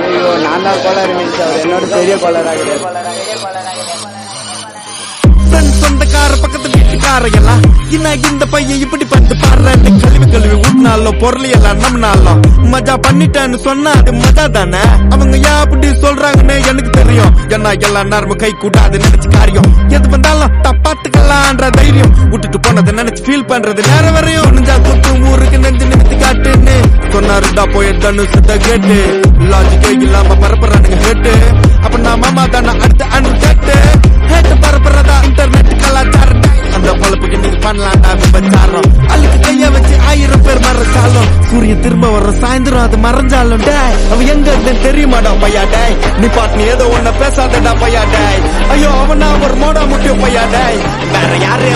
ஐயோ நான் தான் கோளாறு மீன்ஸ் அவர் என்னோட பெரிய கோளாறு சொந்தக்கார பக்கத்து வீட்டுக்கார எல்லாம் இந்த பையன் இப்படி பண்ணி பாடுறேன் கழுவி ஊட்டினாலும் பொருள் எல்லாம் நம்மனாலும் மஜா பண்ணிட்டேன்னு சொன்னா அது மஜா தானே. அவங்க ஏன் அப்படி சொல்றாங்கன்னு எனக்கு தெரியும். ஏன்னா எல்லாம் நேரமும் கை கூட்டாது நினைச்சு காரியம் எது வந்தாலும் தப்பாத்துக்கலான்ற தைரியம் விட்டுட்டு போனதை நினைச்சு ஃபீல் பண்றது நேரம் வரையும் நெஞ்சா குத்து ஊருக்கு நெஞ்சு நிறுத்தி காட்டுன்னு சொன்னாருடா போய் தனுசுத்த கேட்டு லாஜிக்கே இல்லாம பரப்புறானுங்க கேட்டு அப்ப நான் மாமா தானே அடுத்த அணு கேட்டு கேட்டு பரப்புறதா இன்டர்நெட் கலாச்சாரம் அந்த பொழப்புக்கு நீங்க பண்ணலாம்டா விபச்சாரம் அழுக்கு கைய வச்சு 1000 பேர் மறைச்சாலும் சூரியன் திரும்ப வர சாயந்தரம் அது மறைஞ்சாலும் டேய் அவ எங்க இருந்தேன்னு தெரியுமாடா பையா டேய் நீ பாட்டு ஏதோ ஒன்ன பேசாதடா பையா டேய் ஐயோ அவனா ஒரு மோடா முக்கிய பையா டேய் வேற யாரு